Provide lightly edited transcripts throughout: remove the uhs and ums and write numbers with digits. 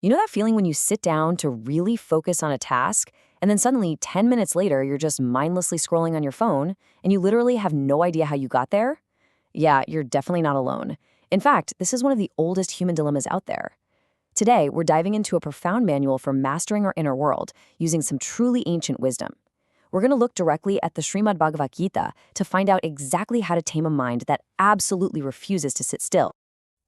You know that feeling when you sit down to really focus on a task, and then suddenly 10 minutes later, you're just mindlessly scrolling on your phone, and you literally have no idea how you got there? Yeah, you're definitely not alone. In fact, this is one of the oldest human dilemmas out there. Today, we're diving into a profound manual for mastering our inner world using some truly ancient wisdom. We're going to look directly at the Srimad Bhagavad Gita to find out exactly how to tame a mind that absolutely refuses to sit still.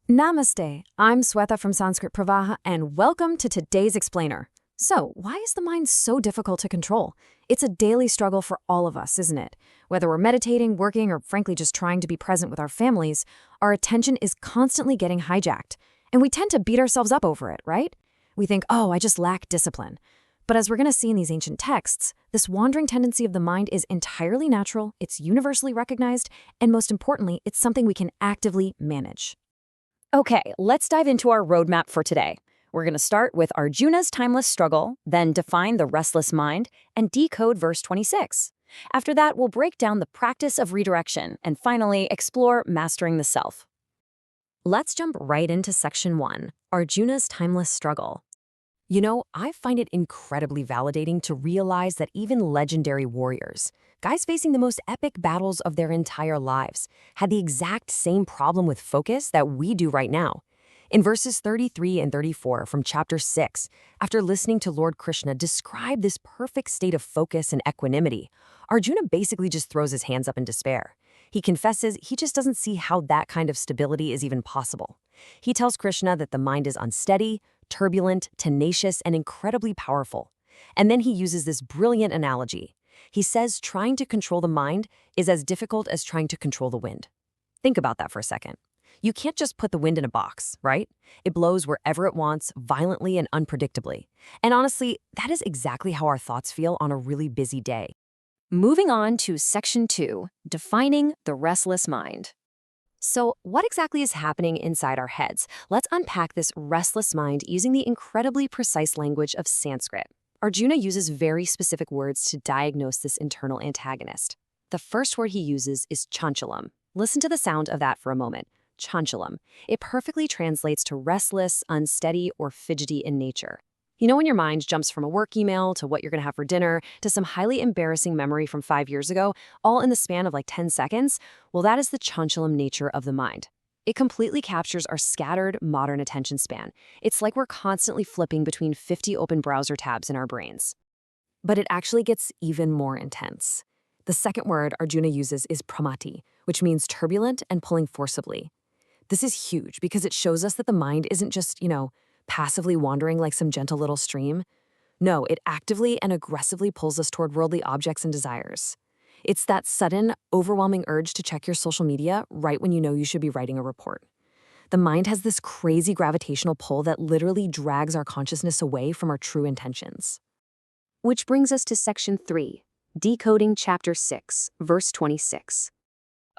Namaste, I'm Swetha from Sanskrit-based, and welcome to today's explainer. So, why is the mind so difficult to control? It's a daily struggle for all of us, isn't it? Whether we're meditating, working, or frankly just trying to be present with our families, our attention is constantly getting hijacked. And we tend to beat ourselves up over it, right? We think, oh, I just lack discipline. But as we're going to see in these ancient texts, this wandering tendency of the mind is entirely natural, it's universally recognized, and most importantly, it's something we can actively manage. Okay, let's dive into our roadmap for today. We're going to start with Arjuna's timeless struggle, then define the restless mind, and decode verse 26. After that, we'll break down the practice of redirection, and finally, explore mastering the self. Let's jump right into section 1, Arjuna's timeless struggle. You know, I find it incredibly validating to realize that even legendary warriors, guys facing the most epic battles of their entire lives, had the exact same problem with focus that we do right now. In verses 33 and 34 from chapter 6, after listening to Lord Krishna describe this perfect state of focus and equanimity, Arjuna basically just throws his hands up in despair. He confesses he just doesn't see how that kind of stability is even possible. He tells Krishna that the mind is unsteady, turbulent, tenacious, and incredibly powerful. And then he uses this brilliant analogy. He says trying to control the mind is as difficult as trying to control the wind. Think about that for a second. You can't just put the wind in a box, right? It blows wherever it wants, violently and unpredictably. And honestly, that is exactly how our thoughts feel on a really busy day. Moving on to section 2, defining the restless mind. So, what exactly is happening inside our heads? Let's unpack this restless mind using the incredibly precise language of Sanskrit. Arjuna uses very specific words to diagnose this internal antagonist. The first word he uses is chanchalam. Listen to the sound of that for a moment. Chanchalam. It perfectly translates to restless, unsteady, or fidgety in nature. You know when your mind jumps from a work email to what you're going to have for dinner to some highly embarrassing memory from 5 years ago, all in the span of like 10 seconds? Well, that is the chanchalam nature of the mind. It completely captures our scattered, modern attention span. It's like we're constantly flipping between 50 open browser tabs in our brains. But it actually gets even more intense. The second word Arjuna uses is pramati, which means turbulent and pulling forcibly. This is huge because it shows us that the mind isn't just, passively wandering like some gentle little stream. No, it actively and aggressively pulls us toward worldly objects and desires. It's that sudden, overwhelming urge to check your social media right when you know you should be writing a report. The mind has this crazy gravitational pull that literally drags our consciousness away from our true intentions. Which brings us to section 3, decoding chapter 6, verse 26.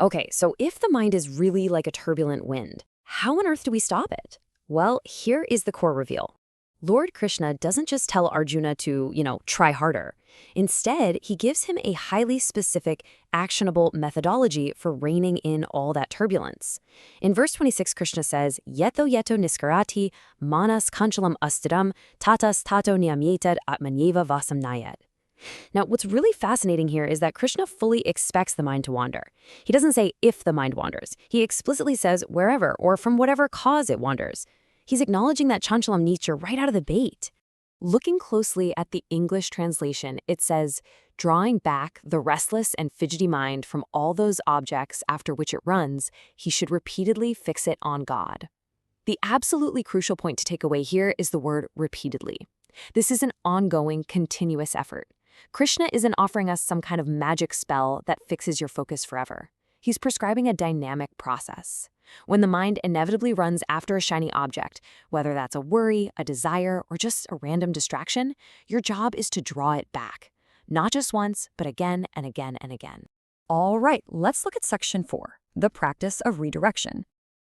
Okay, so if the mind is really like a turbulent wind, how on earth do we stop it? Well, here is the core reveal. Lord Krishna doesn't just tell Arjuna to, try harder. Instead, he gives him a highly specific, actionable methodology for reining in all that turbulence. In verse 26, Krishna says, Yeto yeto niskarati manas kanchalam astidam tatas tato niyamyetad atmanyeva vasam nayad. Now, what's really fascinating here is that Krishna fully expects the mind to wander. He doesn't say if the mind wanders. He explicitly says wherever or from whatever cause it wanders. He's acknowledging that chanchalam nature right out of the gate. Looking closely at the English translation, it says, drawing back the restless and fidgety mind from all those objects after which it runs, he should repeatedly fix it on God. The absolutely crucial point to take away here is the word repeatedly. This is an ongoing, continuous effort. Krishna isn't offering us some kind of magic spell that fixes your focus forever. He's prescribing a dynamic process. When the mind inevitably runs after a shiny object, whether that's a worry, a desire, or just a random distraction, your job is to draw it back. Not just once, but again and again and again. All right, let's look at section 4, the practice of redirection.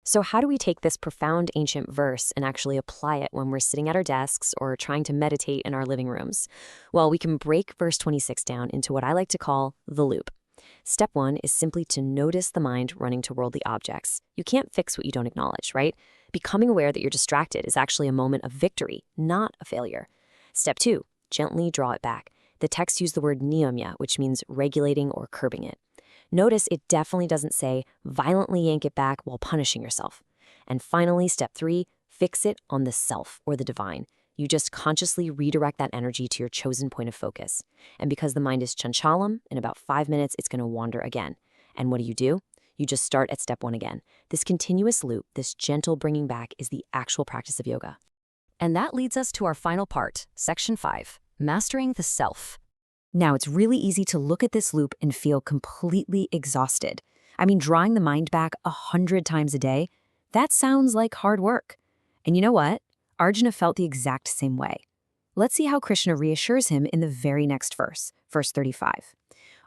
So how do we take this profound ancient verse and actually apply it when we're sitting at our desks or trying to meditate in our living rooms? Well, we can break verse 26 down into what I like to call the loop. Step 1 is simply to notice the mind running to worldly objects. You can't fix what you don't acknowledge, right? Becoming aware that you're distracted is actually a moment of victory, not a failure. Step 2, gently draw it back. The text used the word niyamya, which means regulating or curbing it. Notice it definitely doesn't say violently yank it back while punishing yourself. And finally, step 3, fix it on the self or the divine. You just consciously redirect that energy to your chosen point of focus. And because the mind is chanchalam, in about 5 minutes, it's going to wander again. And what do? You just start at step 1 again. This continuous loop, this gentle bringing back, is the actual practice of yoga. And that leads us to our final part, section 5, mastering the self. Now, it's really easy to look at this loop and feel completely exhausted. I mean, drawing the mind back 100 times a day, that sounds like hard work. And you know what? Arjuna felt the exact same way. Let's see how Krishna reassures him in the very next verse, verse 35.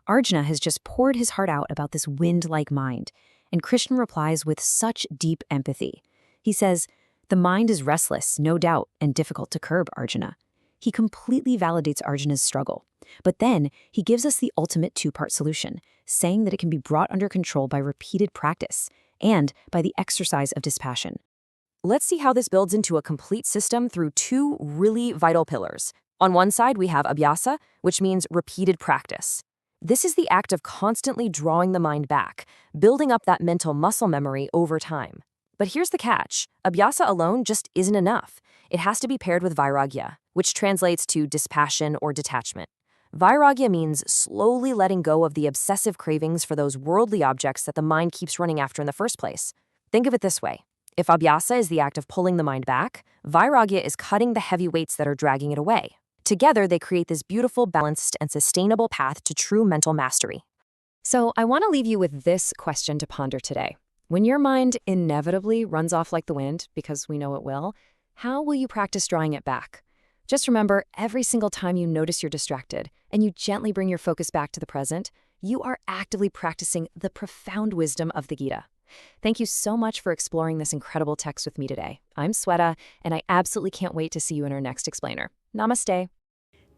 Arjuna has just poured his heart out about this wind-like mind, and Krishna replies with such deep empathy. He says, "The mind is restless, no doubt, and difficult to curb, Arjuna." He completely validates Arjuna's struggle. But then he gives us the ultimate 2-part solution, saying that it can be brought under control by repeated practice and by the exercise of dispassion. Let's see how this builds into a complete system through 2 really vital pillars. On one side, we have abhyasa, which means repeated practice. This is the act of constantly drawing the mind back, building up that mental muscle memory over time. But here's the catch. Abhyasa alone just isn't enough. It has to be paired with vairagya, which translates to dispassion or detachment. Vairagya means slowly letting go of the obsessive cravings for those worldly objects that the mind keeps running after in the first place. Think of it this way. If abhyasa is the act of pulling the mind back, vairagya is cutting the heavy weights that are dragging it away. Together, they create this beautiful, balanced, and sustainable path to true mental mastery. So I want to leave you with this question to ponder today. When your mind inevitably runs off like the wind, because we know it will, how will you practice drawing it back? Just remember, every single time you notice you're distracted and you gently bring your focus back to the present, you are actively practicing the profound wisdom of the Gita. Thank you so much for exploring this incredible text with me today. I'm Sweta, and I absolutely can't wait to see you in our next explainer. Namaste.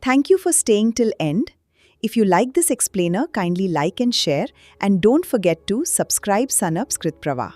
Thank you for staying till end. If you like this explainer, kindly like and share, and don't forget to subscribe Sanup's Krit Prawah.